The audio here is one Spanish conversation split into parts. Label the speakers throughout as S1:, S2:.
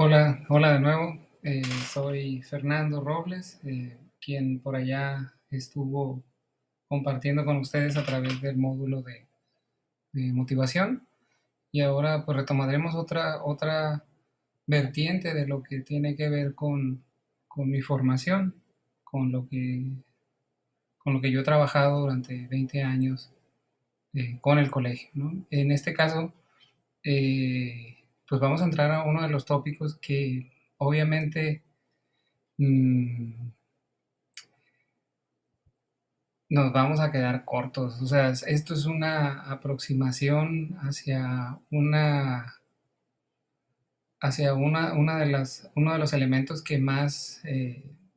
S1: Hola, hola de nuevo. Soy Fernando Robles, quien por allá estuvo compartiendo con ustedes a través del módulo de motivación. Y ahora pues retomaremos otra vertiente de lo que tiene que ver con mi formación, con lo que, con lo que yo he trabajado durante 20 años con el colegio, ¿no? En este caso, pues vamos a entrar a uno de los tópicos que obviamente mm, nos vamos a quedar cortos. O sea, esto es una aproximación hacia una uno de los elementos que más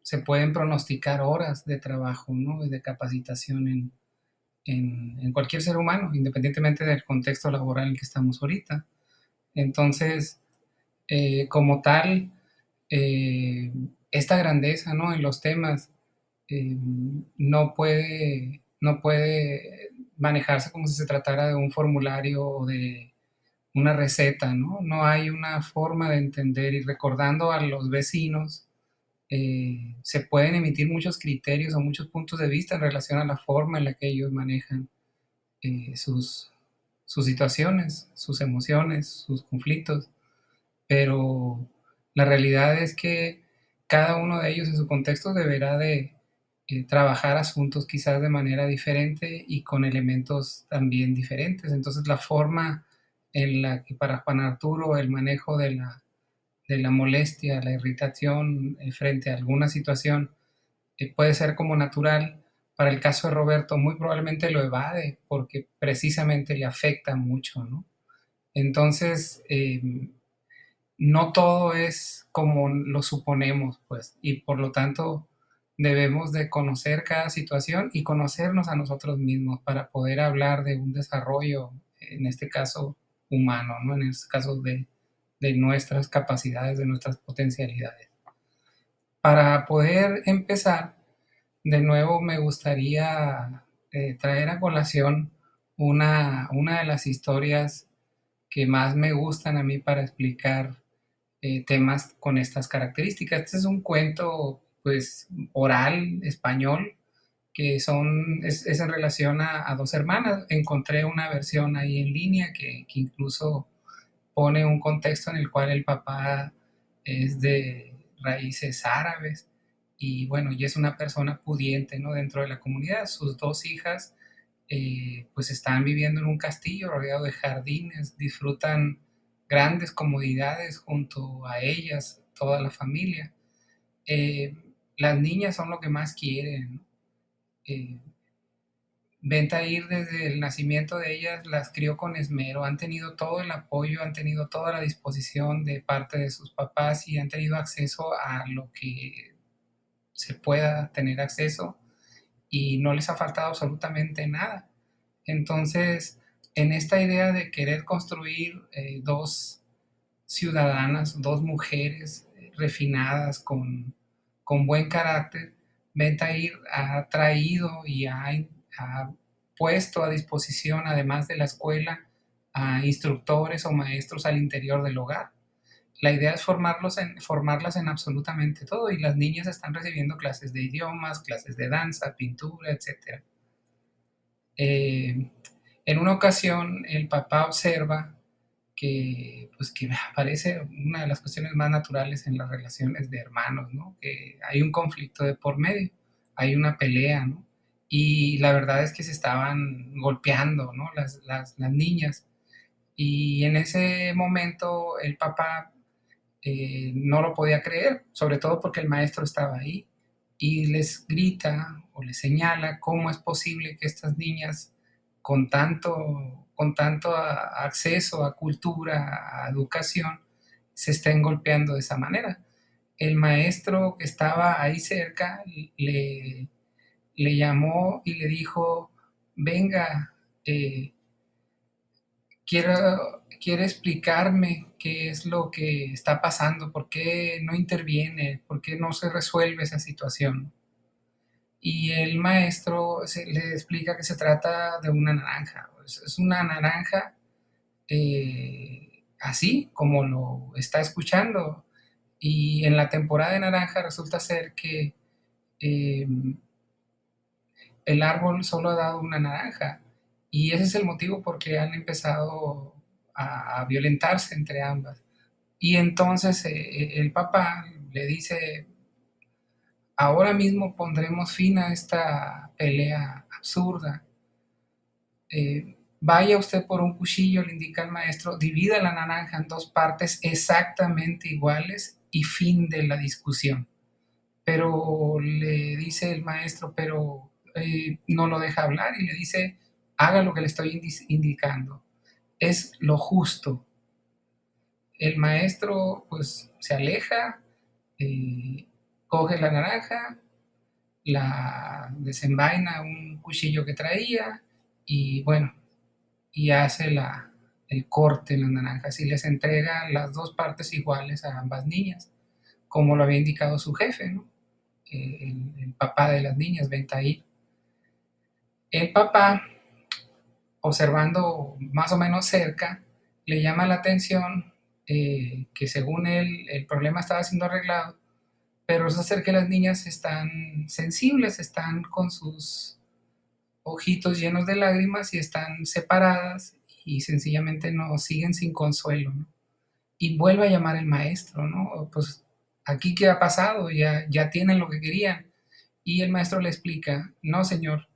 S1: se pueden pronosticar horas de trabajo, ¿no? Y de capacitación en cualquier ser humano, independientemente del contexto laboral en que estamos ahorita. Entonces, como tal, eh, esta grandeza, ¿no? En los temas no puede manejarse como si se tratara de un formulario o de una receta, ¿no? No hay una forma de entender y recordando a los vecinos, se pueden emitir muchos criterios o muchos puntos de vista en relación a la forma en la que ellos manejan sus situaciones, sus emociones, sus conflictos, pero la realidad es que cada uno de ellos en su contexto deberá de trabajar asuntos quizás de manera diferente y con elementos también diferentes. Entonces la forma en la que para Juan Arturo el manejo de la molestia, la irritación frente a alguna situación puede ser como natural, para el caso de Roberto muy probablemente lo evade porque precisamente le afecta mucho, ¿no? Entonces, no todo es como lo suponemos, pues, y por lo tanto debemos de conocer cada situación y conocernos a nosotros mismos para poder hablar de un desarrollo, en este caso humano, ¿no? En este caso de nuestras capacidades, de nuestras potencialidades. Para poder empezar, de nuevo me gustaría traer a colación una de las historias que más me gustan a mí para explicar temas con estas características. Este es un cuento, pues, oral español es en relación a dos hermanas. Encontré una versión ahí en línea que incluso pone un contexto en el cual el papá es de raíces árabes y bueno, y es una persona pudiente, ¿no? Dentro de la comunidad. Sus dos hijas pues están viviendo en un castillo rodeado de jardines, disfrutan grandes comodidades junto a ellas, toda la familia. Eh, las niñas son lo que más quieren, ¿no? Eh, Bentair desde el nacimiento de ellas las crió con esmero, han tenido todo el apoyo, han tenido toda la disposición de parte de sus papás y han tenido acceso a lo que se pueda tener acceso y no les ha faltado absolutamente nada. Entonces, en esta idea de querer construir dos ciudadanas, dos mujeres refinadas con buen carácter, Bentair ha traído y ha puesto a disposición, además de la escuela, a instructores o maestros al interior del hogar. La idea es formarlas en absolutamente todo y las niñas están recibiendo clases de idiomas, clases de danza, pintura, etcétera. Eh, en una ocasión el papá observa que me parece una de las cuestiones más naturales en las relaciones de hermanos, ¿no? Que hay un conflicto de por medio, hay una pelea, ¿no? Y la verdad es que se estaban golpeando, ¿no? Las niñas. Y en ese momento el papá no lo podía creer, sobre todo porque el maestro estaba ahí y les grita o les señala cómo es posible que estas niñas con tanto acceso a cultura, a educación, se estén golpeando de esa manera. El maestro que estaba ahí cerca le llamó y le dijo, venga, eh, quiere explicarme qué es lo que está pasando, por qué no interviene, por qué no se resuelve esa situación. Y el maestro le explica que se trata de una naranja. Es una naranja así como lo está escuchando. Y en la temporada de naranja resulta ser que eh, el árbol solo ha dado una naranja. Y ese es el motivo por qué han empezado a violentarse entre ambas. Y entonces el papá le dice, ahora mismo pondremos fin a esta pelea absurda. Vaya usted por un cuchillo, le indica el maestro, divida la naranja en dos partes exactamente iguales y fin de la discusión. Pero le dice el maestro, pero no lo deja hablar y le dice, haga lo que le estoy indicando. Es lo justo. El maestro pues se aleja, eh, coge la naranja, la desenvaina un cuchillo que traía y bueno, y hace el corte en las naranjas y les entrega las dos partes iguales a ambas niñas, como lo había indicado su jefe, ¿no? El papá de las niñas, Bentair. El papá, observando más o menos cerca, le llama la atención que según él el problema estaba siendo arreglado, pero resulta ser que las niñas están sensibles, están con sus ojitos llenos de lágrimas y están separadas y sencillamente no siguen sin consuelo, ¿no? Y vuelve a llamar el maestro, ¿no? Pues aquí qué ha pasado, ya tienen lo que querían. Y el maestro le explica, no señor,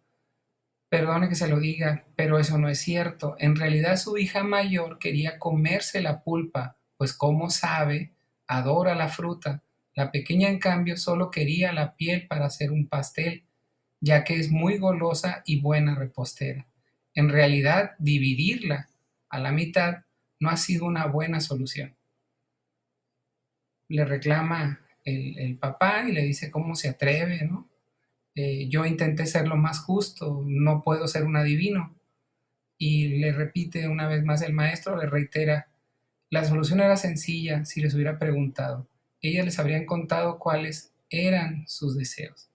S1: perdone que se lo diga, pero eso no es cierto. En realidad su hija mayor quería comerse la pulpa, pues como sabe, adora la fruta. La pequeña en cambio solo quería la piel para hacer un pastel, ya que es muy golosa y buena repostera. En realidad, dividirla a la mitad no ha sido una buena solución. Le reclama el papá y le dice cómo se atreve, ¿no? Yo intenté ser lo más justo, no puedo ser un adivino. Y le repite una vez más el maestro, le reitera, la solución era sencilla si les hubiera preguntado. Ellas les habrían contado cuáles eran sus deseos.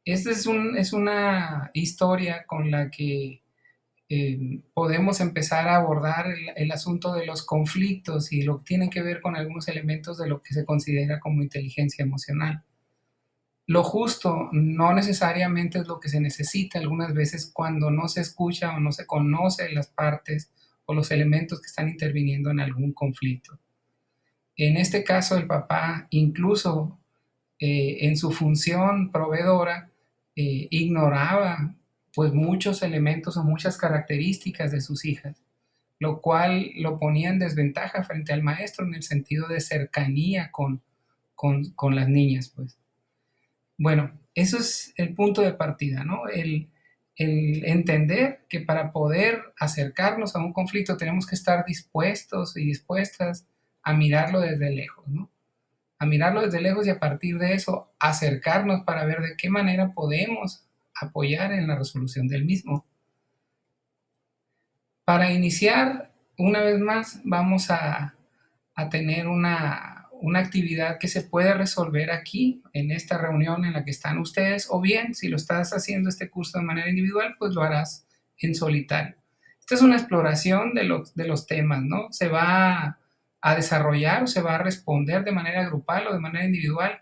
S1: Esta es una historia con la que podemos empezar a abordar el asunto de los conflictos y lo que tiene que ver con algunos elementos de lo que se considera como inteligencia emocional. Lo justo no necesariamente es lo que se necesita algunas veces cuando no se escucha o no se conoce las partes o los elementos que están interviniendo en algún conflicto. En este caso, el papá, incluso en su función proveedora, ignoraba pues muchos elementos o muchas características de sus hijas, lo cual lo ponía en desventaja frente al maestro en el sentido de cercanía con las niñas, pues. Bueno, eso es el punto de partida, ¿no? El entender que para poder acercarnos a un conflicto tenemos que estar dispuestos y dispuestas a mirarlo desde lejos, ¿no? A mirarlo desde lejos y a partir de eso acercarnos para ver de qué manera podemos apoyar en la resolución del mismo. Para iniciar, una vez más, vamos a tener una actividad que se puede resolver aquí, en esta reunión en la que están ustedes, o bien, si lo estás haciendo este curso de manera individual, pues lo harás en solitario. Esta es una exploración de los temas, ¿no? Se va a desarrollar o se va a responder de manera grupal o de manera individual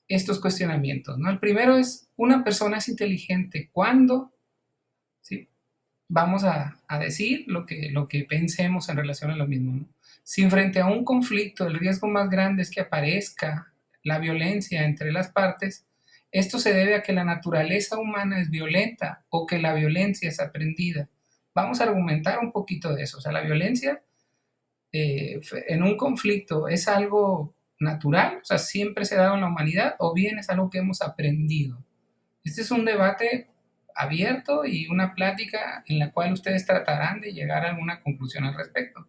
S1: estos cuestionamientos, ¿no? El primero es, ¿una persona es inteligente cuando? ¿Sí? Vamos a decir lo que pensemos en relación a lo mismo, ¿no? Si frente a un conflicto el riesgo más grande es que aparezca la violencia entre las partes, esto se debe a que la naturaleza humana es violenta o que la violencia es aprendida. Vamos a argumentar un poquito de eso. O sea, la violencia en un conflicto es algo natural, o sea, siempre se ha dado en la humanidad, o bien es algo que hemos aprendido. Este es un debate abierto y una plática en la cual ustedes tratarán de llegar a alguna conclusión al respecto.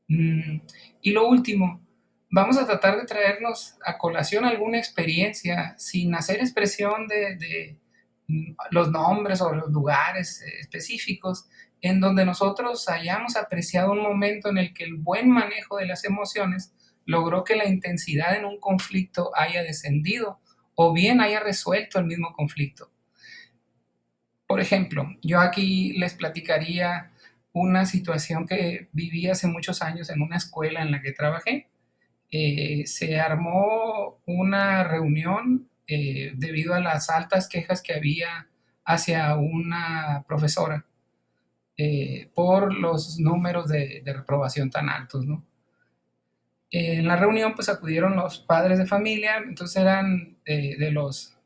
S1: Mm, Y lo último, vamos a tratar de traernos a colación alguna experiencia sin hacer expresión de los nombres o los lugares específicos en donde nosotros hayamos apreciado un momento en el que el buen manejo de las emociones logró que la intensidad en un conflicto haya descendido o bien haya resuelto el mismo conflicto. Por ejemplo, yo aquí les platicaría una situación que viví hace muchos años en una escuela en la que trabajé. Se armó una reunión debido a las altas quejas que había hacia una profesora por los números de reprobación tan altos, ¿no? En la reunión pues acudieron los padres de familia, entonces eran de los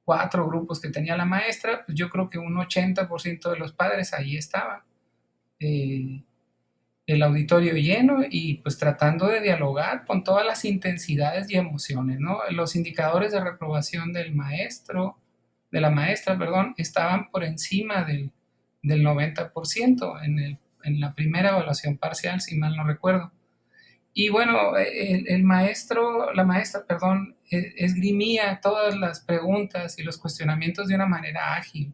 S1: 4 grupos que tenía la maestra, pues yo creo que un 80% de los padres ahí estaban. Eh, el auditorio lleno y pues tratando de dialogar con todas las intensidades y emociones, ¿no? Los indicadores de reprobación del maestro, de la maestra, perdón, estaban por encima del 90% en la primera evaluación parcial, si mal no recuerdo. Y bueno, el maestro, la maestra, perdón, esgrimía todas las preguntas y los cuestionamientos de una manera ágil,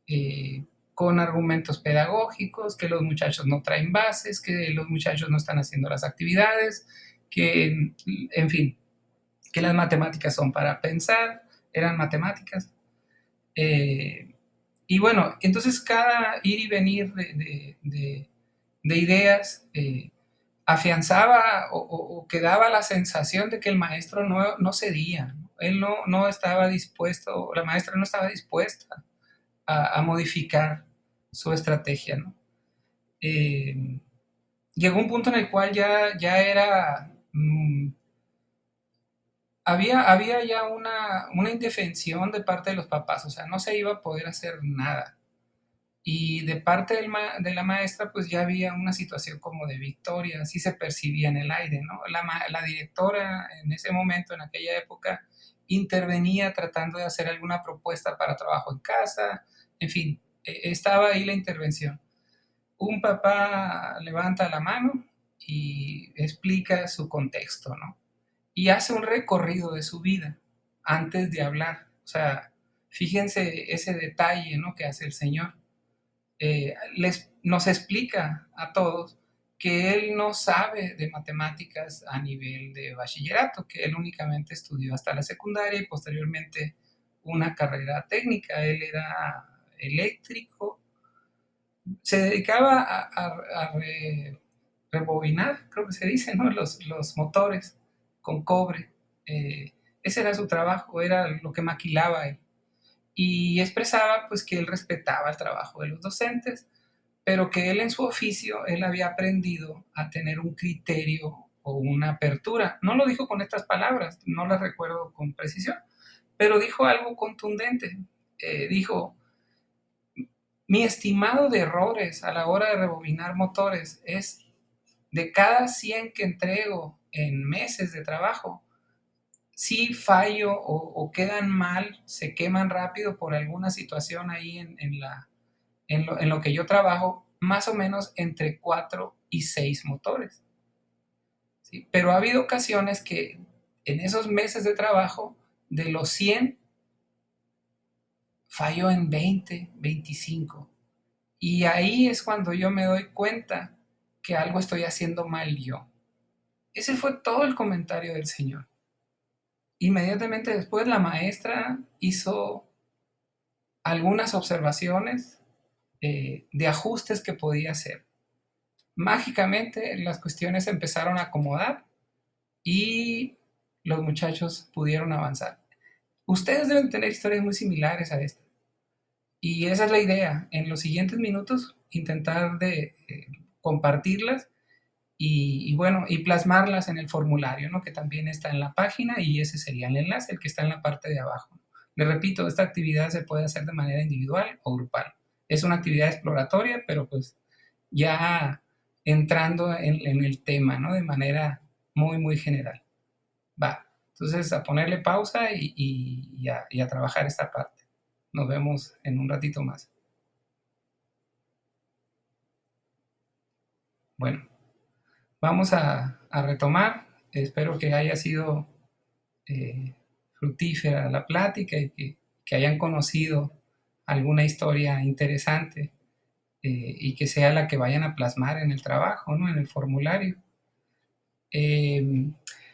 S1: eh, con argumentos pedagógicos, que los muchachos no traen bases, que los muchachos no están haciendo las actividades, que, en fin, que las matemáticas son para pensar, eran matemáticas. Eh, y bueno, entonces cada ir y venir de ideas afianzaba o quedaba la sensación de que el maestro no cedía, ¿no? Él no estaba dispuesto, la maestra no estaba dispuesta a modificar su estrategia, ¿no? Eh, Llegó un punto en el cual ya era, había ya una indefensión de parte de los papás, o sea, no se iba a poder hacer nada. Y de parte de la maestra, pues ya había una situación como de victoria, así se percibía en el aire, ¿no? La directora en ese momento, en aquella época, intervenía tratando de hacer alguna propuesta para trabajo en casa, en fin, estaba ahí la intervención. Un papá levanta la mano y explica su contexto, ¿no? Y hace un recorrido de su vida antes de hablar. O sea, fíjense ese detalle, ¿no? Que hace el Señor. Nos explica a todos que él no sabe de matemáticas a nivel de bachillerato, que él únicamente estudió hasta la secundaria y posteriormente una carrera técnica. Él era eléctrico, se dedicaba rebobinar, creo que se dice, ¿no? Los motores con cobre. Ese era su trabajo, era lo que maquilaba él. Y expresaba pues que él respetaba el trabajo de los docentes, pero que él en su oficio, él había aprendido a tener un criterio o una apertura. No lo dijo con estas palabras, no las recuerdo con precisión, pero dijo algo contundente. Dijo, mi estimado de errores a la hora de rebobinar motores es de cada 100 que entrego en meses de trabajo, si fallo o quedan mal, se queman rápido por alguna situación ahí en lo que yo trabajo, más o menos entre 4 y 6 motores. ¿Sí? Pero ha habido ocasiones que en esos meses de trabajo, de los 100, fallo en 20, 25. Y ahí es cuando yo me doy cuenta que algo estoy haciendo mal yo. Ese fue todo el comentario del Señor. Inmediatamente después la maestra hizo algunas observaciones de ajustes que podía hacer. Mágicamente las cuestiones se empezaron a acomodar y los muchachos pudieron avanzar. Ustedes deben tener historias muy similares a esta. Y esa es la idea. En los siguientes minutos intentar de compartirlas y bueno, y plasmarlas en el formulario, ¿no? Que también está en la página y ese sería el enlace, el que está en la parte de abajo. Les repito, esta actividad se puede hacer de manera individual o grupal. Es una actividad exploratoria, pero pues ya entrando en el tema, ¿no? De manera muy general. Va. Entonces, a ponerle pausa y a trabajar esta parte. Nos vemos en un ratito más. Bueno, vamos a retomar. Espero que haya sido eh, fructífera la plática y que hayan conocido alguna historia interesante y que sea la que vayan a plasmar en el trabajo, ¿no? En el formulario. Eh,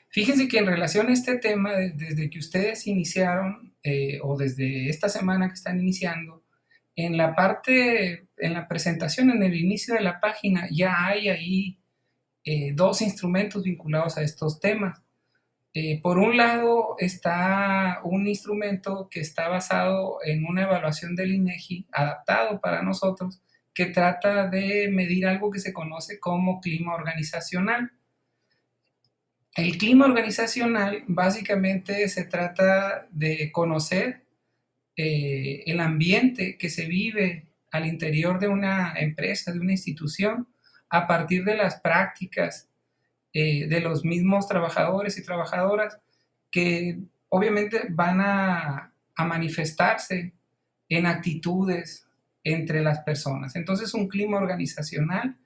S1: Fíjense que en relación a este tema, desde que ustedes iniciaron o desde esta semana que están iniciando, en la parte, en la presentación, en el inicio de la página, ya hay ahí dos instrumentos vinculados a estos temas. Por un lado está un instrumento que está basado en una evaluación del INEGI adaptado para nosotros, que trata de medir algo que se conoce como clima organizacional. El clima organizacional básicamente se trata de conocer el ambiente que se vive al interior de una empresa, de una institución, a partir de las prácticas de los mismos trabajadores y trabajadoras que obviamente van a manifestarse en actitudes entre las personas. Entonces un clima organizacional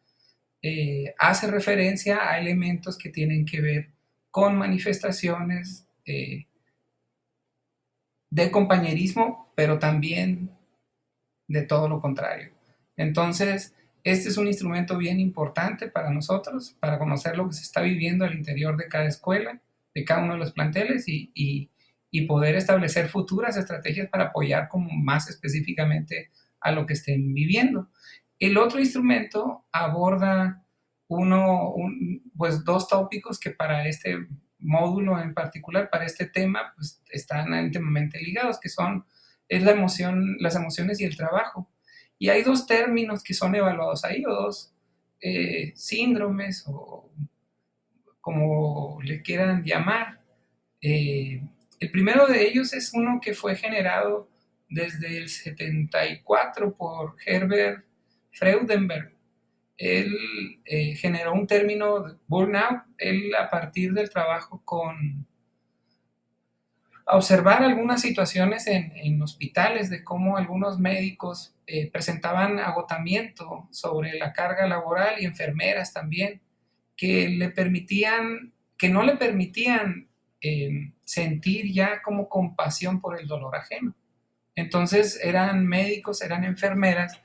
S1: hace referencia a elementos que tienen que ver con manifestaciones de compañerismo, pero también de todo lo contrario. Entonces, este es un instrumento bien importante para nosotros, para conocer lo que se está viviendo al interior de cada escuela, de cada uno de los planteles y poder establecer futuras estrategias para apoyar como más específicamente a lo que estén viviendo. El otro instrumento aborda pues dos tópicos que para este módulo en particular, para este tema, pues están íntimamente ligados, que son es la emoción, las emociones y el trabajo. Y hay dos términos que son evaluados ahí, o dos síndromes, o como le quieran llamar. Eh, el primero de ellos es uno que fue generado desde el 74 por Herbert Freudenberg. Él generó un término de burnout, él a partir del trabajo con a observar algunas situaciones en hospitales de cómo algunos médicos presentaban agotamiento sobre la carga laboral y enfermeras también, que no le permitían sentir ya como compasión por el dolor ajeno. Entonces eran médicos, eran enfermeras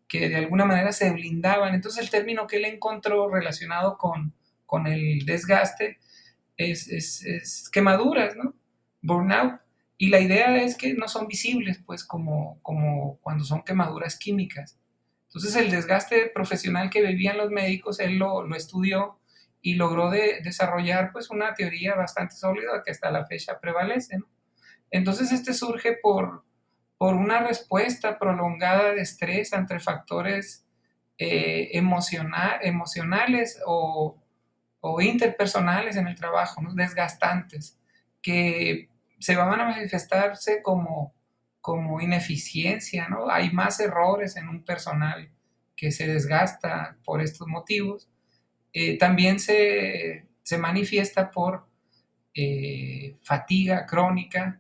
S1: que de alguna manera se blindaban. Entonces el término que él encontró relacionado con el desgaste es quemaduras, ¿no? Burnout. Y la idea es que no son visibles, pues como cuando son quemaduras químicas. Entonces el desgaste profesional que vivían los médicos, él lo estudió y logró desarrollar pues una teoría bastante sólida que hasta la fecha prevalece, ¿no? Entonces este surge por una respuesta prolongada de estrés ante factores emocionales o interpersonales en el trabajo, ¿no? Desgastantes, que se van a manifestarse como ineficiencia, ¿no? Hay más errores en un personal que se desgasta por estos motivos. También se manifiesta por fatiga crónica,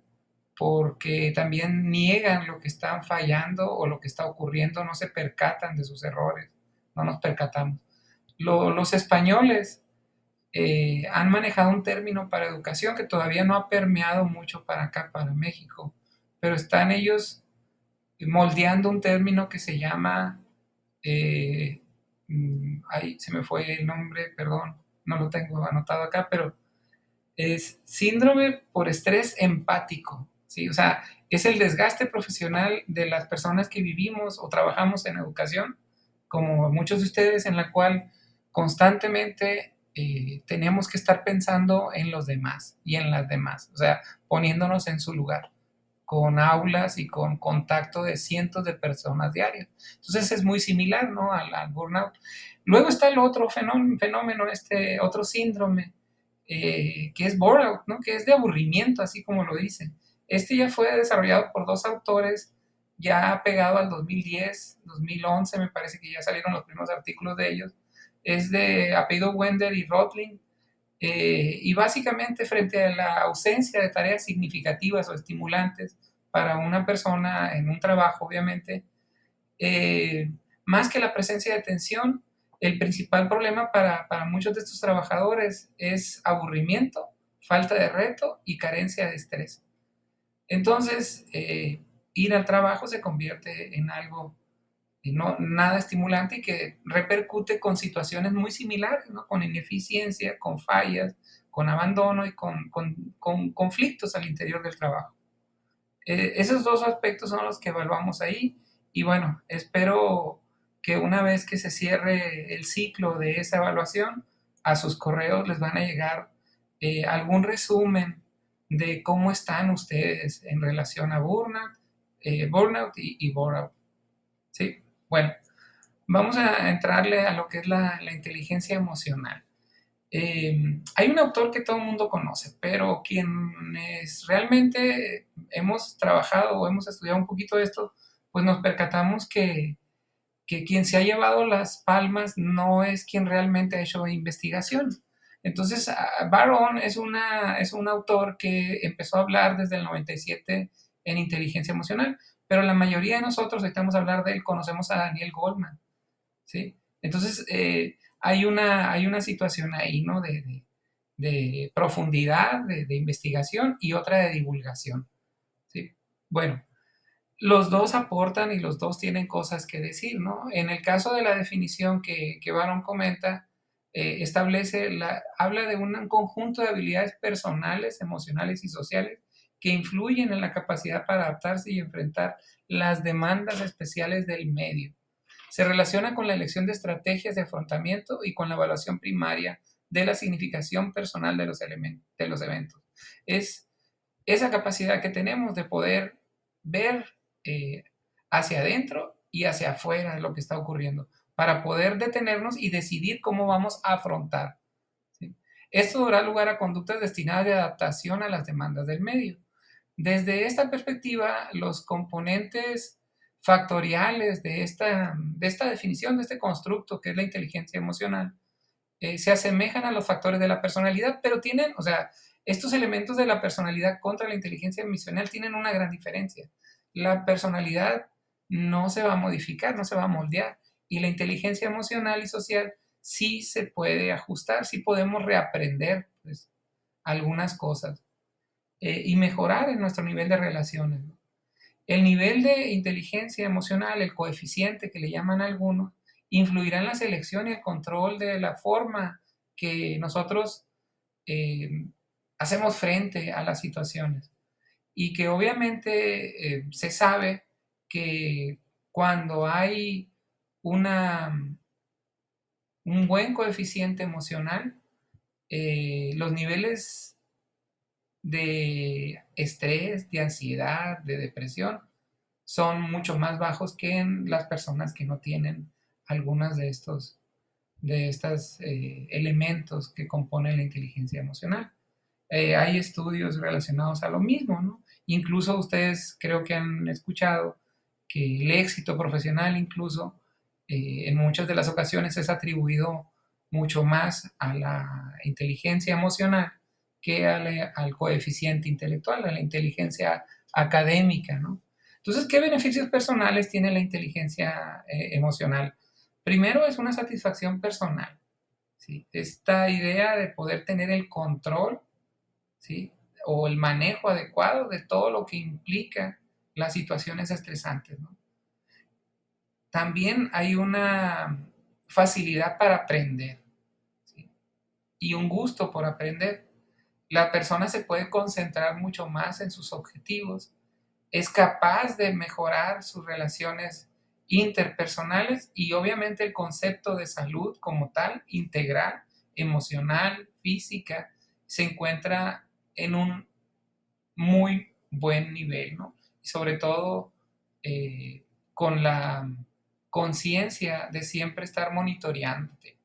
S1: porque también niegan lo que están fallando o lo que está ocurriendo, no se percatan de sus errores, no nos percatamos. Los españoles han manejado un término para educación que todavía no ha permeado mucho para acá, para México, pero están ellos moldeando un término que se llama, eh, ay, se me fue el nombre, perdón, no lo tengo anotado acá, pero es síndrome por estrés empático, ¿sí? O sea, es el desgaste profesional de las personas que vivimos o trabajamos en educación, como muchos de ustedes, en la cual constantemente tenemos que estar pensando en los demás y en las demás, o sea, poniéndonos en su lugar, con aulas y con contacto de cientos de personas diarias. Entonces es muy similar, ¿no? Al burnout. Luego está el otro fenómeno, este otro síndrome, que es burnout, ¿no? Que es de aburrimiento, así como lo dicen. Este ya fue desarrollado por dos autores, ya pegado al 2010, 2011, me parece que ya salieron los primeros artículos de ellos. Es de apellido Wender y Rotling, y básicamente frente a la ausencia de tareas significativas o estimulantes para una persona en un trabajo, obviamente, eh, más que la presencia de tensión, el principal problema para muchos de estos trabajadores es aburrimiento, falta de reto y carencia de estrés. Entonces, ir al trabajo se convierte en algo no, nada estimulante y que repercute con situaciones muy similares, ¿no? Con ineficiencia, con fallas, con abandono y con conflictos al interior del trabajo. Esos dos aspectos son los que evaluamos ahí y bueno, espero que una vez que se cierre el ciclo de esa evaluación a sus correos les van a llegar algún resumen de cómo están ustedes en relación a burnout y bore-out. ¿Sí? Bueno, vamos a entrarle a lo que es la inteligencia emocional. Hay un autor que todo el mundo conoce, pero quienes realmente hemos trabajado o hemos estudiado un poquito esto, pues nos percatamos que quien se ha llevado las palmas no es quien realmente ha hecho investigación. Entonces, Barron es un autor que empezó a hablar desde el 97 en inteligencia emocional, pero la mayoría de nosotros, estamos a hablar de él, conocemos a Daniel Goleman, ¿sí? Entonces, hay una situación ahí, ¿no? De profundidad, de investigación y otra de divulgación, ¿sí? Bueno, los dos aportan y los dos tienen cosas que decir, ¿no? En el caso de la definición que Barón comenta, habla de un conjunto de habilidades personales, emocionales y sociales que influyen en la capacidad para adaptarse y enfrentar las demandas especiales del medio. Se relaciona con la elección de estrategias de afrontamiento y con la evaluación primaria de la significación personal de de los eventos. Es esa capacidad que tenemos de poder ver eh, hacia adentro y hacia afuera lo que está ocurriendo, para poder detenernos y decidir cómo vamos a afrontar, ¿sí? Esto dará lugar a conductas destinadas de adaptación a las demandas del medio. Desde esta perspectiva, los componentes factoriales de esta definición, de este constructo que es la inteligencia emocional, se asemejan a los factores de la personalidad, pero tienen, o sea, estos elementos de la personalidad contra la inteligencia emocional tienen una gran diferencia. La personalidad no se va a modificar, no se va a moldear, y la inteligencia emocional y social sí se puede ajustar, sí podemos reaprender pues, algunas cosas y mejorar en nuestro nivel de relaciones, ¿no? El nivel de inteligencia emocional, el coeficiente que le llaman algunos, influirá en la selección y el control de la forma que nosotros eh, hacemos frente a las situaciones. Y que obviamente se sabe que cuando hay una, un buen coeficiente emocional, los niveles de estrés, de ansiedad, de depresión, son mucho más bajos que en las personas que no tienen algunas de estos elementos que componen la inteligencia emocional. Hay estudios relacionados a lo mismo, ¿no? Incluso ustedes creo que han escuchado que el éxito profesional incluso en muchas de las ocasiones es atribuido mucho más a la inteligencia emocional que al coeficiente intelectual, a la inteligencia académica, ¿no? Entonces, ¿qué beneficios personales tiene la inteligencia emocional? Primero es una satisfacción personal, ¿sí? Esta idea de poder tener el control, ¿sí? O el manejo adecuado de todo lo que implica las situaciones estresantes, ¿no? También hay una facilidad para aprender, ¿sí? Y un gusto por aprender. La persona se puede concentrar mucho más en sus objetivos, es capaz de mejorar sus relaciones interpersonales y obviamente el concepto de salud como tal, integral, emocional, física, se encuentra en un muy buen nivel, ¿no? Y sobre todo con la conciencia de siempre estar monitoreándote,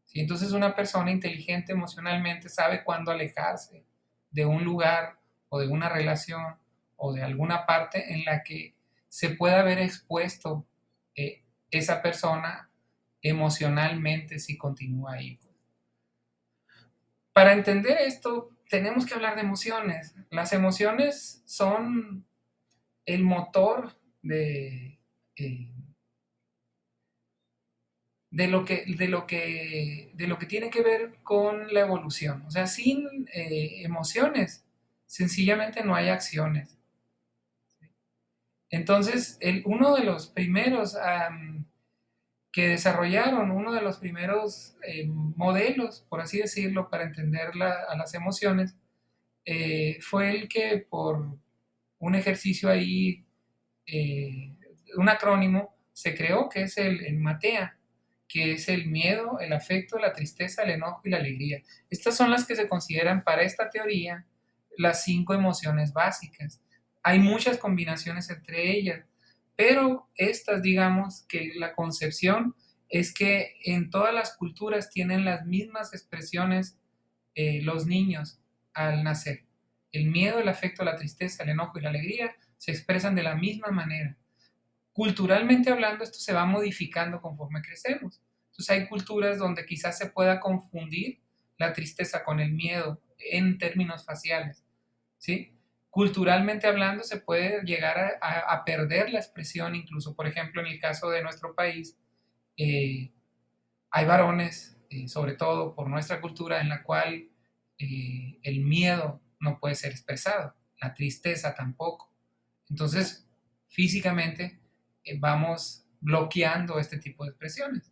S1: ¿sí? Entonces una persona inteligente emocionalmente sabe cuándo alejarse de un lugar o de una relación o de alguna parte en la que se pueda haber expuesto esa persona emocionalmente si continúa ahí. Para entender esto, tenemos que hablar de emociones. Las emociones son el motor eh, de lo que tiene que ver con la evolución. O sea, sin emociones, sencillamente no hay acciones. Entonces, uno de los primeros que desarrollaron, uno de los primeros modelos, por así decirlo, para entender a las emociones, fue el que por un ejercicio ahí, un acrónimo, se creó, que es el MATEA, que es el miedo, el afecto, la tristeza, el enojo y la alegría. Estas son las que se consideran para esta teoría las 5 emociones básicas. Hay muchas combinaciones entre ellas, pero estas, digamos, que la concepción es que en todas las culturas tienen las mismas expresiones los niños al nacer. El miedo, el afecto, la tristeza, el enojo y la alegría se expresan de la misma manera. Culturalmente hablando, esto se va modificando conforme crecemos. Entonces hay culturas donde quizás se pueda confundir la tristeza con el miedo en términos faciales, ¿sí? Culturalmente hablando, se puede llegar a perder la expresión, incluso, por ejemplo, en el caso de nuestro país, eh, hay varones, sobre todo por nuestra cultura, en la cual el miedo no puede ser expresado, la tristeza tampoco. Entonces, físicamente vamos bloqueando este tipo de expresiones.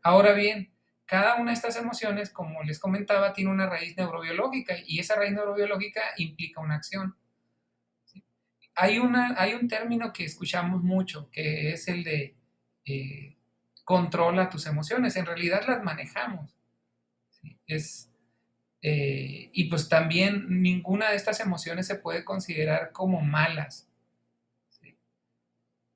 S1: Ahora bien, cada una de estas emociones, como les comentaba, tiene una raíz neurobiológica y esa raíz neurobiológica implica una acción. ¿Sí? Hay un término que escuchamos mucho, que es el de eh, controla tus emociones. En realidad las manejamos. ¿Sí? Y pues también ninguna de estas emociones se puede considerar como malas, ¿sí?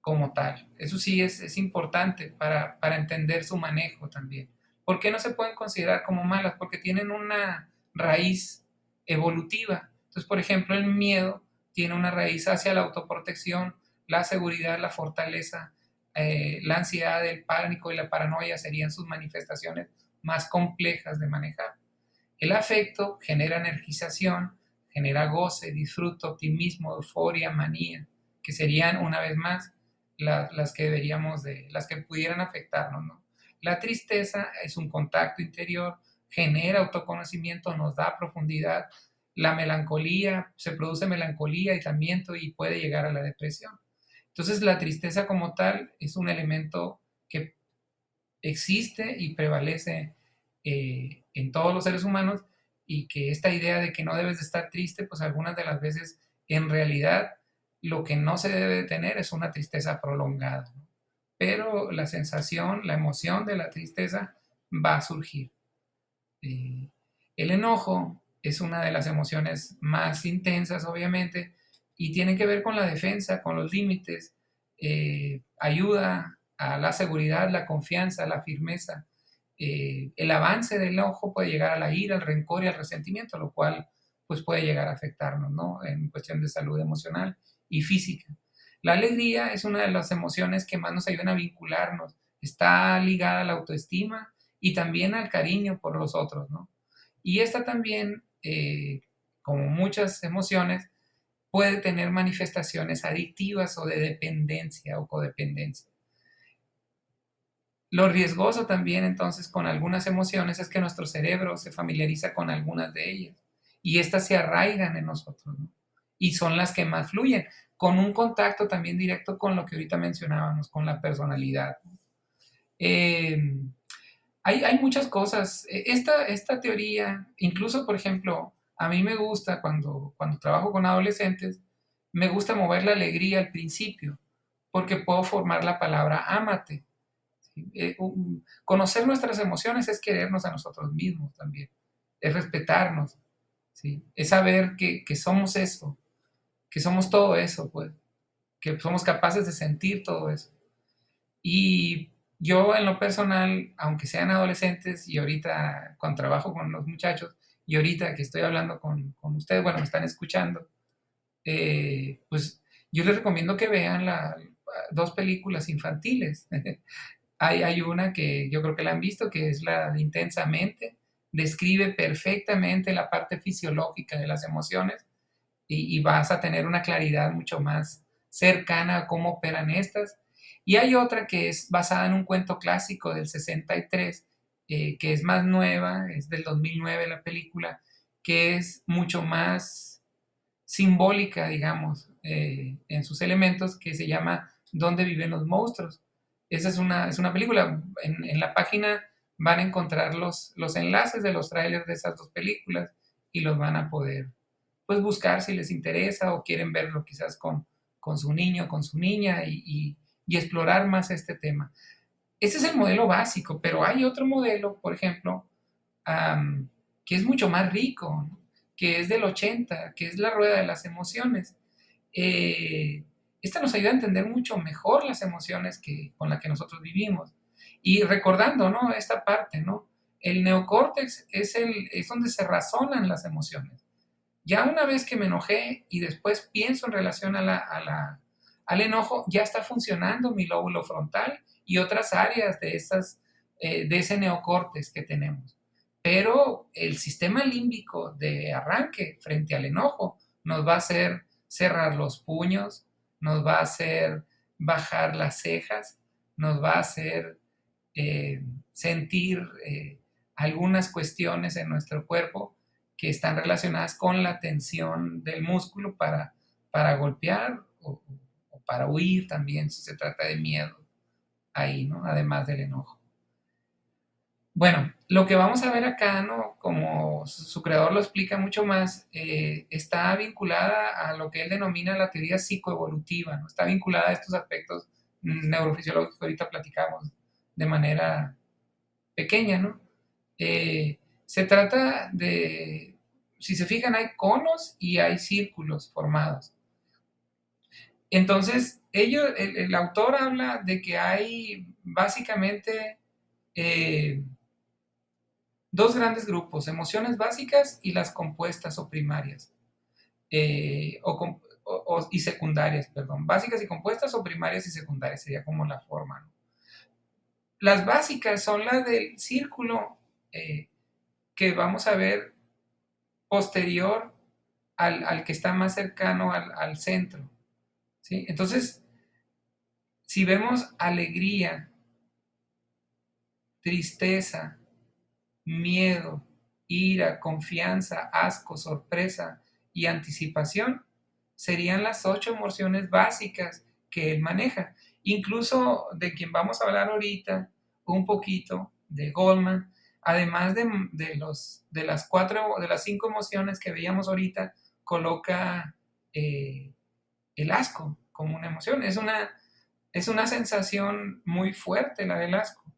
S1: Como tal. Eso sí es importante para entender su manejo también. ¿Por qué no se pueden considerar como malas? Porque tienen una raíz evolutiva. Entonces, por ejemplo, el miedo tiene una raíz hacia la autoprotección, la seguridad, la fortaleza, la ansiedad, el pánico y la paranoia serían sus manifestaciones más complejas de manejar. El afecto genera energización, genera goce, disfruto, optimismo, euforia, manía, que serían una vez más las que deberíamos las que pudieran afectarnos, ¿no? La tristeza es un contacto interior, genera autoconocimiento, nos da profundidad. La melancolía, se produce melancolía, aislamiento y puede llegar a la depresión. Entonces la tristeza como tal es un elemento que existe y prevalece en todos los seres humanos y que esta idea de que no debes de estar triste, pues algunas de las veces en realidad lo que no se debe de tener es una tristeza prolongada, ¿no? Pero la sensación, la emoción de la tristeza va a surgir. Eh, el enojo es una de las emociones más intensas, obviamente, y tiene que ver con la defensa, con los límites, ayuda a la seguridad, la confianza, la firmeza. El avance del enojo puede llegar a la ira, al rencor y al resentimiento, lo cual pues puede llegar a afectarnos, ¿no? En cuestión de salud emocional y física. La alegría es una de las emociones que más nos ayudan a vincularnos. Está ligada a la autoestima, y también al cariño por los otros, ¿no? Y esta también, como muchas emociones, puede tener manifestaciones adictivas o de dependencia o codependencia. Lo riesgoso también entonces con algunas emociones es que nuestro cerebro se familiariza con algunas de ellas y estas se arraigan en nosotros, ¿no? Y son las que más fluyen, con un contacto también directo con lo que ahorita mencionábamos, con la personalidad. Eh, hay muchas cosas. Esta teoría, incluso, por ejemplo, a mí me gusta cuando trabajo con adolescentes, me gusta mover la alegría al principio, porque puedo formar la palabra ámate. ¿Sí? Conocer nuestras emociones es querernos a nosotros mismos también, es respetarnos, ¿sí? Es saber que somos eso, que somos todo eso, pues, que somos capaces de sentir todo eso. Y yo en lo personal, aunque sean adolescentes y ahorita cuando trabajo con los muchachos y ahorita que estoy hablando con ustedes, bueno, me están escuchando, pues yo les recomiendo que vean dos películas infantiles. Hay una que yo creo que la han visto, que es la de Intensamente, describe perfectamente la parte fisiológica de las emociones y vas a tener una claridad mucho más cercana a cómo operan estas. Y hay otra que es basada en un cuento clásico del 63, que es más nueva, es del 2009 la película, que es mucho más simbólica, digamos, en sus elementos, que se llama ¿Dónde viven los monstruos? Esa es una película, en la página van a encontrar los enlaces de los trailers de esas dos películas y los van a poder pues buscar si les interesa o quieren verlo quizás con su niño, con su niña y explorar más este tema. Ese es el modelo básico, pero hay otro modelo, por ejemplo, que es mucho más rico, ¿no? Que es del 80, que es la rueda de las emociones. Eh, Esta nos ayuda a entender mucho mejor las emociones con las que nosotros vivimos. Y recordando, ¿no? Esta parte, ¿no? El neocórtex es donde se razonan las emociones. Ya una vez que me enojé y después pienso en relación al enojo, ya está funcionando mi lóbulo frontal y otras áreas de ese neocórtex que tenemos. Pero el sistema límbico de arranque frente al enojo nos va a hacer cerrar los puños, nos va a hacer bajar las cejas, nos va a hacer sentir algunas cuestiones en nuestro cuerpo que están relacionadas con la tensión del músculo para golpear o para huir también, si se trata de miedo, ahí, ¿no? Además del enojo. Bueno, lo que vamos a ver acá, ¿no? Como su creador lo explica mucho más, está vinculada a lo que él denomina la teoría psicoevolutiva, ¿no? Está vinculada a estos aspectos neurofisiológicos que ahorita platicamos de manera pequeña, ¿no? Se trata de, si se fijan, hay conos y hay círculos formados. Entonces, el autor habla de que hay básicamente eh, dos grandes grupos, emociones básicas y las compuestas o primarias, y secundarias, perdón, básicas y compuestas o primarias y secundarias, sería como la forma, ¿no? Las básicas son las del círculo eh, que vamos a ver posterior al que está más cercano al centro, ¿sí? Entonces, si vemos alegría, tristeza, miedo, ira, confianza, asco, sorpresa y anticipación, serían las 8 emociones básicas que él maneja. Incluso de quien vamos a hablar ahorita, un poquito, de Goldman, además de las 5 emociones que veíamos ahorita, coloca el asco como una emoción. Es una sensación muy fuerte la del asco.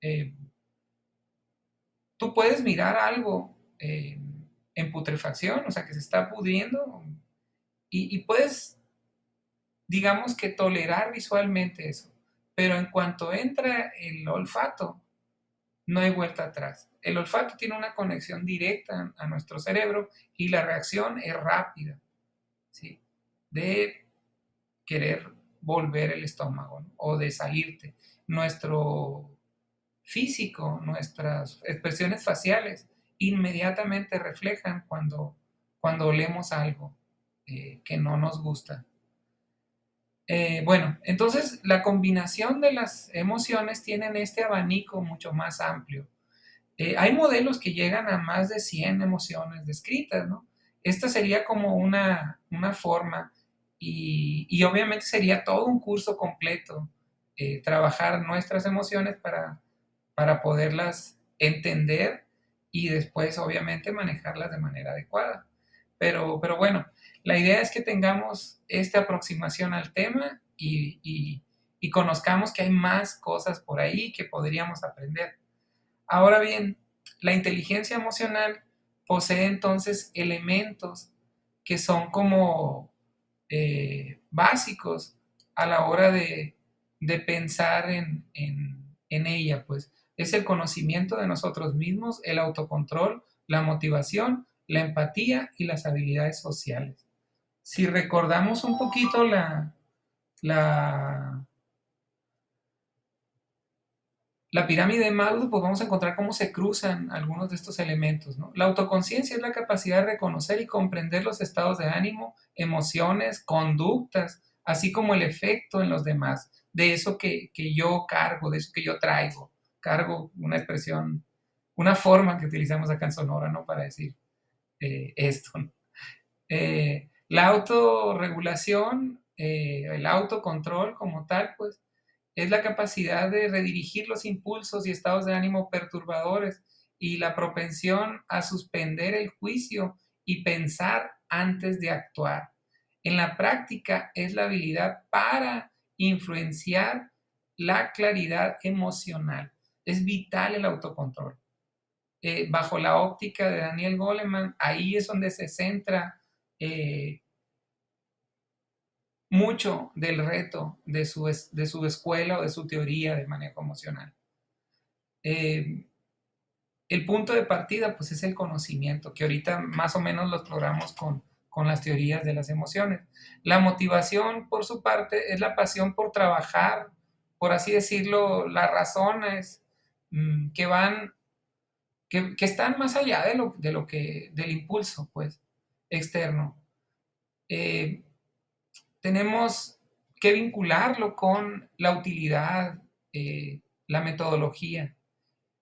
S1: Eh, Tú puedes mirar algo en putrefacción, o sea, que se está pudriendo, y puedes, digamos que tolerar visualmente eso. Pero en cuanto entra el olfato, no hay vuelta atrás. El olfato tiene una conexión directa a nuestro cerebro y la reacción es rápida, ¿sí? De querer volver el estómago, ¿no? O de salirte. Nuestro físico, nuestras expresiones faciales inmediatamente reflejan cuando olemos algo que no nos gusta. Bueno, entonces la combinación de las emociones tienen este abanico mucho más amplio. Hay modelos que llegan a más de 100 emociones descritas, ¿no? Esta sería como una forma y obviamente sería todo un curso completo trabajar nuestras emociones para poderlas entender y después obviamente manejarlas de manera adecuada. Pero bueno, la idea es que tengamos esta aproximación al tema y conozcamos que hay más cosas por ahí que podríamos aprender. Ahora bien, la inteligencia emocional posee entonces elementos que son como básicos a la hora de pensar en ella, pues es el conocimiento de nosotros mismos, el autocontrol, la motivación, la empatía y las habilidades sociales. Si recordamos un poquito la, la pirámide de Maslow, pues vamos a encontrar cómo se cruzan algunos de estos elementos, ¿no? La autoconciencia es la capacidad de reconocer y comprender los estados de ánimo, emociones, conductas, así como el efecto en los demás, de eso que yo cargo, de eso que yo traigo. Cargo una expresión, una forma que utilizamos acá en Sonora, ¿no? Para decir esto, ¿no? La autorregulación, el autocontrol como tal, pues es la capacidad de redirigir los impulsos y estados de ánimo perturbadores y la propensión a suspender el juicio y pensar antes de actuar. En la práctica es la habilidad para influenciar la claridad emocional. Es vital el autocontrol. Bajo la óptica de Daniel Goleman, ahí es donde se centra mucho del reto de su escuela o de su teoría de manejo emocional. El punto de partida pues es el conocimiento, que ahorita más o menos lo exploramos con las teorías de las emociones. La motivación, por su parte, es la pasión por trabajar, por así decirlo, las razones que van, que están más allá del impulso, pues, externo. Eh, Tenemos que vincularlo con la utilidad, la metodología.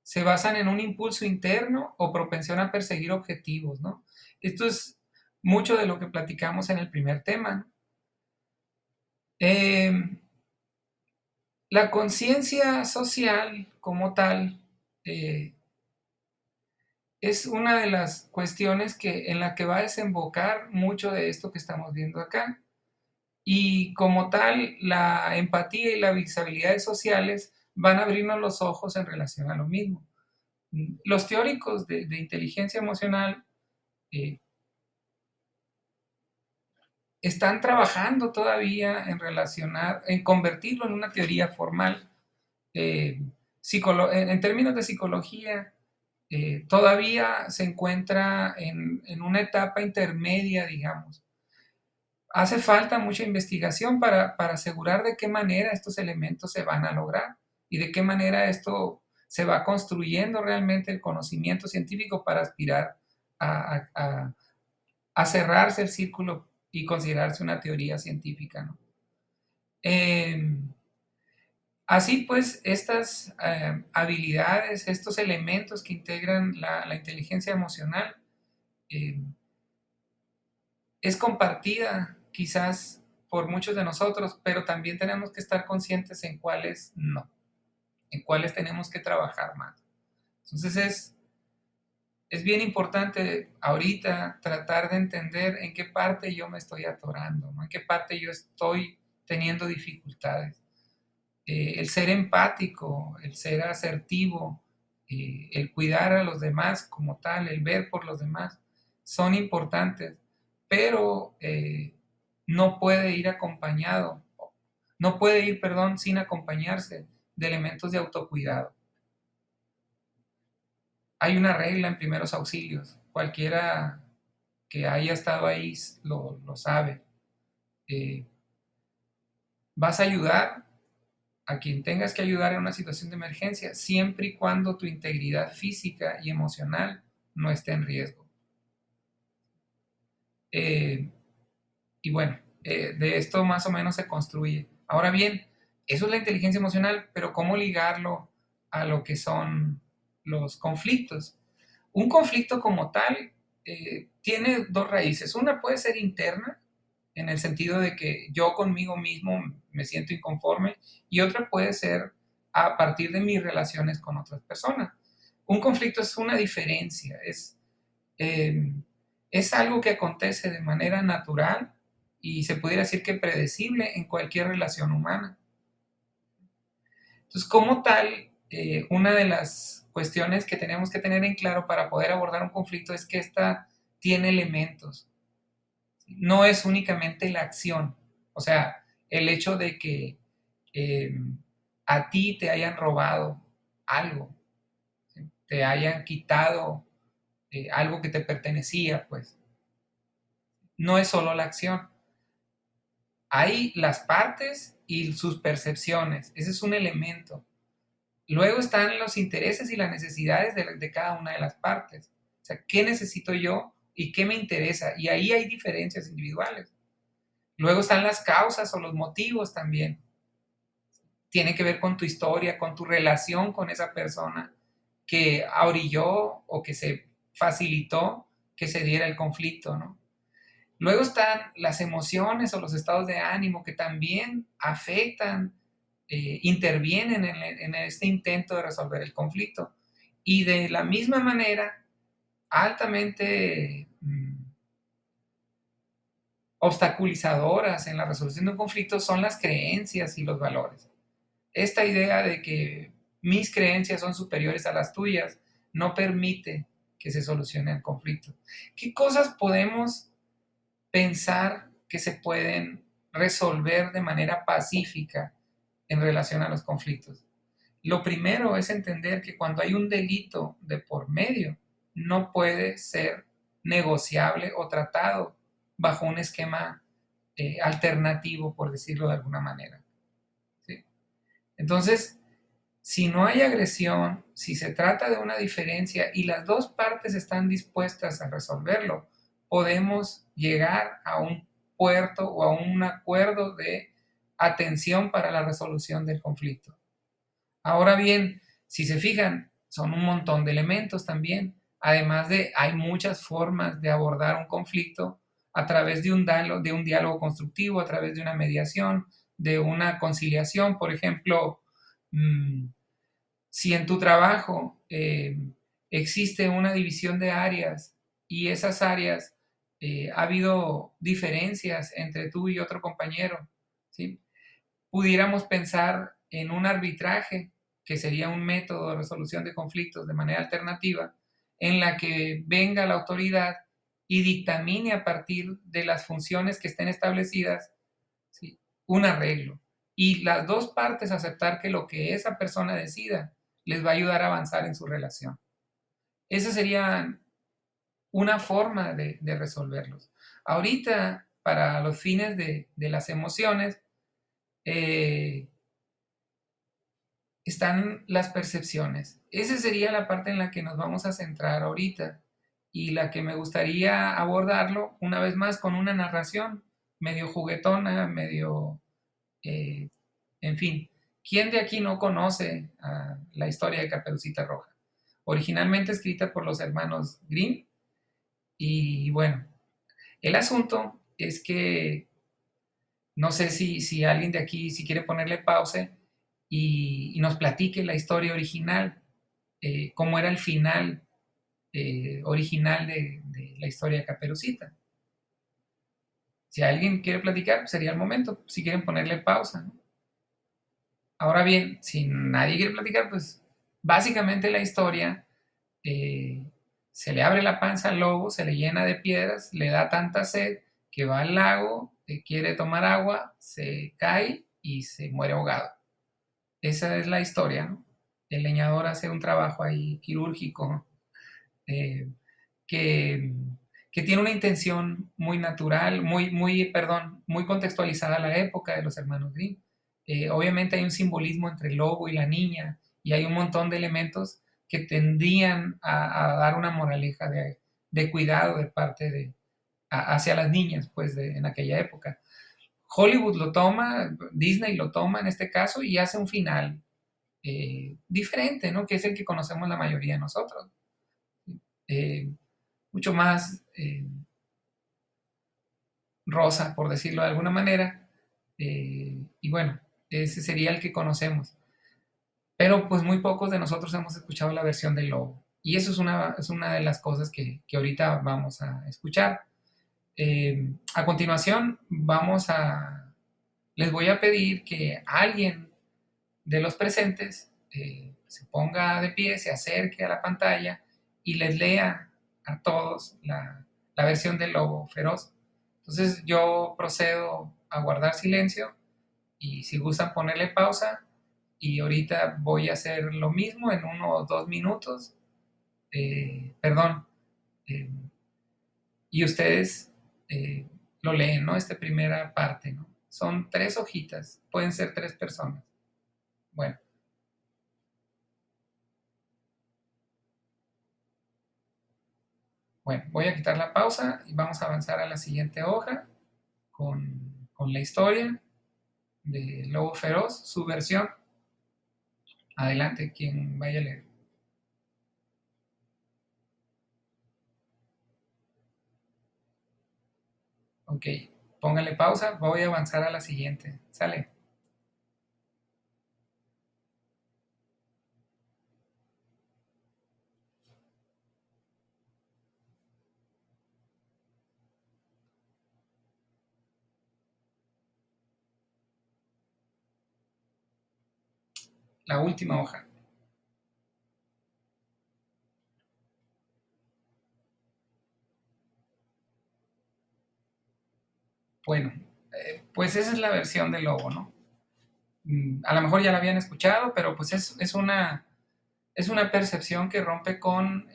S1: Se basan en un impulso interno o propensión a perseguir objetivos, ¿no? Esto es mucho de lo que platicamos en el primer tema. Eh, la conciencia social como tal es una de las cuestiones en la que va a desembocar mucho de esto que estamos viendo acá. Y como tal, la empatía y las habilidades sociales van a abrirnos los ojos en relación a lo mismo. Los teóricos de inteligencia emocional eh, están trabajando todavía en convertirlo en una teoría formal. Eh, en términos de psicología, todavía se encuentra en una etapa intermedia, digamos. Hace falta mucha investigación para asegurar de qué manera estos elementos se van a lograr y de qué manera esto se va construyendo realmente el conocimiento científico para aspirar a cerrarse el círculo y considerarse una teoría científica, ¿no? Eh, Así pues, estas habilidades, estos elementos que integran la inteligencia emocional, eh, es compartida quizás por muchos de nosotros, pero también tenemos que estar conscientes en cuáles no, en cuáles tenemos que trabajar más. Entonces es bien importante ahorita tratar de entender en qué parte yo me estoy atorando, ¿no? En qué parte yo estoy teniendo dificultades. El ser empático, el ser asertivo, el cuidar a los demás como tal, el ver por los demás, son importantes, pero no puede ir acompañado, no puede ir, perdón, sin acompañarse de elementos de autocuidado. Hay una regla en primeros auxilios, cualquiera que haya estado ahí lo sabe. Eh, Vas a ayudar a quien tengas que ayudar en una situación de emergencia, siempre y cuando tu integridad física y emocional no esté en riesgo. Eh, y bueno, de esto más o menos se construye. Ahora bien, eso es la inteligencia emocional, pero ¿cómo ligarlo a lo que son los conflictos? Un conflicto como tal tiene dos raíces. Una puede ser interna, en el sentido de que yo conmigo mismo me siento inconforme, y otra puede ser a partir de mis relaciones con otras personas. Un conflicto es una diferencia, eh, es algo que acontece de manera natural y se pudiera decir que predecible en cualquier relación humana. Entonces, como tal, una de las cuestiones que tenemos que tener en claro para poder abordar un conflicto es que ésta tiene elementos. No es únicamente la acción. O sea, el hecho de que eh, a ti te hayan robado algo, ¿sí? Te hayan quitado algo que te pertenecía, pues no es solo la acción. Hay las partes y sus percepciones. Ese es un elemento. Luego están los intereses y las necesidades de cada una de las partes. O sea, ¿qué necesito yo y qué me interesa? Y ahí hay diferencias individuales. Luego están las causas o los motivos también. Tiene que ver con tu historia, con tu relación con esa persona que orilló o que se facilitó que se diera el conflicto, ¿no? Luego están las emociones o los estados de ánimo que también afectan, intervienen en este intento de resolver el conflicto. Y de la misma manera, altamente obstaculizadoras en la resolución de un conflicto son las creencias y los valores. esta idea de que mis creencias son superiores a las tuyas no permite que se solucione el conflicto. ¿Qué cosas podemos pensar que se pueden resolver de manera pacífica en relación a los conflictos? Lo primero es entender que cuando hay un delito de por medio, no puede ser negociable o tratado bajo un esquema alternativo, por decirlo de alguna manera. ¿Sí? Entonces, si no hay agresión, si se trata de una diferencia y las dos partes están dispuestas a resolverlo, podemos llegar a un puerto o a un acuerdo de atención para la resolución del conflicto. Ahora bien, si se fijan, son un montón de elementos también. Además de, hay muchas formas de abordar un conflicto a través de un diálogo constructivo, a través de una mediación, de una conciliación. Por ejemplo, si en tu trabajo existe una división de áreas y esas áreas ha habido diferencias entre tú y otro compañero, ¿sí? Pudiéramos pensar en un arbitraje, que sería un método de resolución de conflictos de manera alternativa, en la que venga la autoridad y dictamine a partir de las funciones que estén establecidas, ¿sí?, un arreglo. Y las dos partes aceptar que lo que esa persona decida les va a ayudar a avanzar en su relación. Esa sería una forma de resolverlos. Ahorita, para los fines de las emociones, eh, están las percepciones. Esa sería la parte en la que nos vamos a centrar ahorita y la que me gustaría abordarlo una vez más con una narración medio juguetona, medio, eh, en fin. ¿Quién de aquí no conoce la historia de Caperucita Roja? Originalmente escrita por los hermanos Grimm. Y bueno, el asunto es que no sé si alguien de aquí, si quiere ponerle pausa y nos platique la historia original, cómo era el final original de la historia de Caperucita. Si alguien quiere platicar, pues sería el momento. Si quieren ponerle pausa, ¿no? Ahora bien, si nadie quiere platicar, pues básicamente la historia, eh, se le abre la panza al lobo, se le llena de piedras, le da tanta sed que va al lago, quiere tomar agua, se cae y se muere ahogado. Esa es la historia, ¿no? El leñador hace un trabajo ahí quirúrgico, eh, que, que, tiene una intención muy natural, muy contextualizada a la época de los hermanos Grimm. Obviamente hay un simbolismo entre el lobo y la niña y hay un montón de elementos que tendrían a dar una moraleja de cuidado de parte hacia las niñas, pues, en aquella época. Hollywood lo toma, Disney lo toma en este caso y hace un final diferente, ¿no? Que es el que conocemos la mayoría de nosotros. Eh, mucho más rosa, por decirlo de alguna manera. Y bueno, ese sería el que conocemos. Pero pues muy pocos de nosotros hemos escuchado la versión del lobo. Y eso es una de las cosas que ahorita vamos a escuchar. A continuación, les voy a pedir que alguien de los presentes se ponga de pie, se acerque a la pantalla y les lea a todos la versión del lobo feroz. Entonces yo procedo a guardar silencio y si gustan ponerle pausa y ahorita voy a hacer lo mismo en 1 o 2 minutos. Perdón. eh, y ustedes lo leen, ¿no? Esta primera parte, ¿no? Son 3 hojitas, pueden ser 3 personas. Bueno. Bueno, voy a quitar la pausa y vamos a avanzar a la siguiente hoja con la historia de Lobo Feroz, su versión. Adelante, quien vaya a leer. Ok, póngale pausa, voy a avanzar a la siguiente. Sale. la última hoja. Bueno, pues esa es la versión del lobo, ¿no? A lo mejor ya la habían escuchado, pero pues es una percepción que rompe con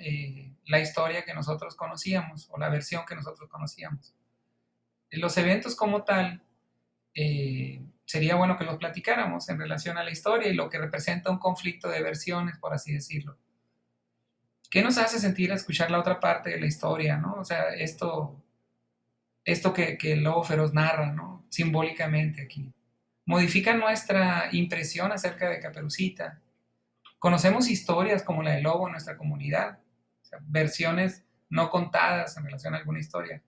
S1: la historia que nosotros conocíamos o la versión que nosotros conocíamos. Los eventos como tal, sería bueno que los platicáramos en relación a la historia y lo que representa un conflicto de versiones, por así decirlo. ¿Qué nos hace sentir a escuchar la otra parte de la historia, no? O sea, esto que el lobo feroz narra, ¿no? Simbólicamente aquí. Modifica nuestra impresión acerca de Caperucita. Conocemos historias como la del lobo en nuestra comunidad, o sea, versiones no contadas en relación a alguna historia.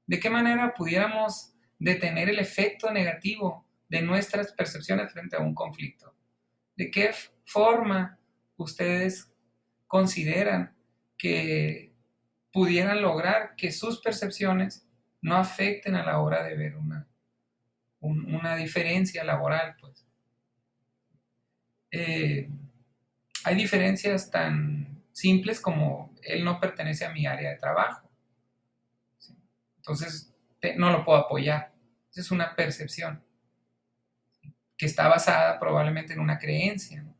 S1: ¿De qué manera pudiéramos detener el efecto negativo de nuestras percepciones frente a un conflicto? ¿De qué forma ustedes consideran que pudieran lograr que sus percepciones no afecten a la hora de ver una diferencia laboral? Pues eh, hay diferencias tan simples como él no pertenece a mi área de trabajo, ¿sí? Entonces no lo puedo apoyar. Esa es una percepción que está basada probablemente en una creencia, ¿no?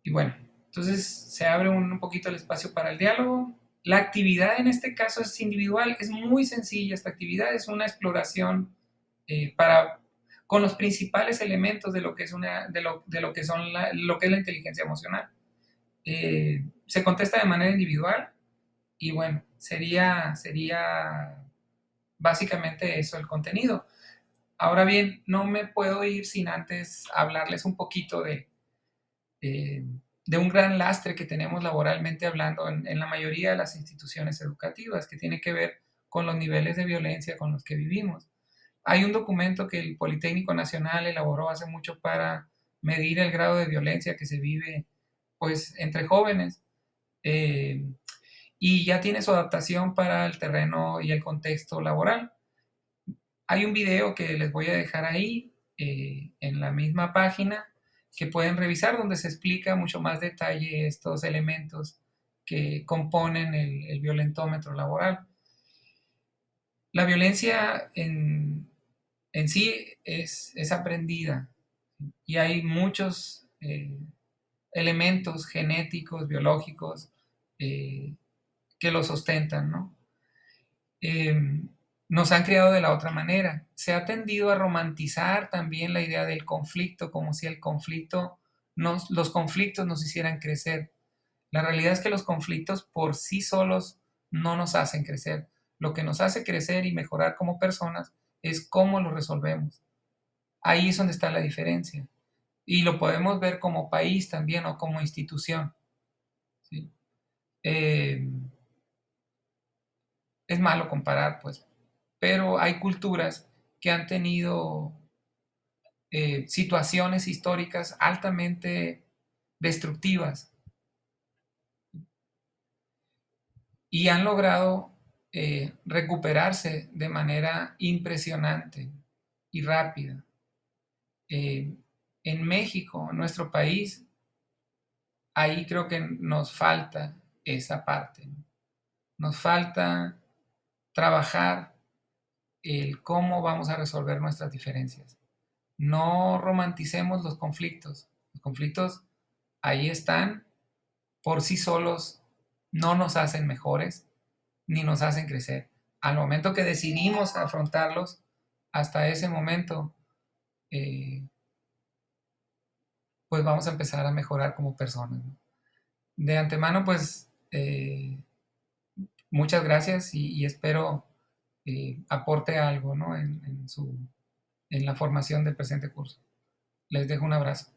S1: Y bueno, entonces se abre un poquito el espacio para el diálogo. La actividad en este caso es individual, es muy sencilla esta actividad, es una exploración para, con los principales elementos de lo que es, de lo que son lo que es la inteligencia emocional. Se contesta de manera individual y bueno, sería básicamente eso el contenido. Ahora bien, no me puedo ir sin antes hablarles un poquito eh, de un gran lastre que tenemos laboralmente hablando en la mayoría de las instituciones educativas, que tiene que ver con los niveles de violencia con los que vivimos. Hay un documento que el Politécnico Nacional elaboró hace mucho para medir el grado de violencia que se vive pues entre jóvenes, eh, y ya tiene su adaptación para el terreno y el contexto laboral. Hay un video que les voy a dejar ahí en la misma página que pueden revisar donde se explica mucho más detalle estos elementos que componen el violentómetro laboral. La violencia en sí es aprendida y hay muchos elementos genéticos, biológicos, eh, que lo sustentan, ¿no? Eh, Nos han creado de la otra manera. Se ha tendido a romantizar también la idea del conflicto, como si los conflictos nos hicieran crecer. La realidad es que los conflictos por sí solos no nos hacen crecer. Lo que nos hace crecer y mejorar como personas es cómo lo resolvemos. Ahí es donde está la diferencia. Y lo podemos ver como país también o como institución, ¿sí? Eh, es malo comparar, pues, pero hay culturas que han tenido situaciones históricas altamente destructivas y han logrado recuperarse de manera impresionante y rápida. Eh, en México, en nuestro país, ahí creo que nos falta esa parte, ¿no? Nos falta trabajar el cómo vamos a resolver nuestras diferencias. No romanticemos los conflictos. Los conflictos ahí están, por sí solos no nos hacen mejores ni nos hacen crecer. Al momento que decidimos afrontarlos, hasta ese momento, eh, pues vamos a empezar a mejorar como personas, ¿no? De antemano, pues muchas gracias y espero aporte algo, ¿no? En la formación del presente curso. Les dejo un abrazo.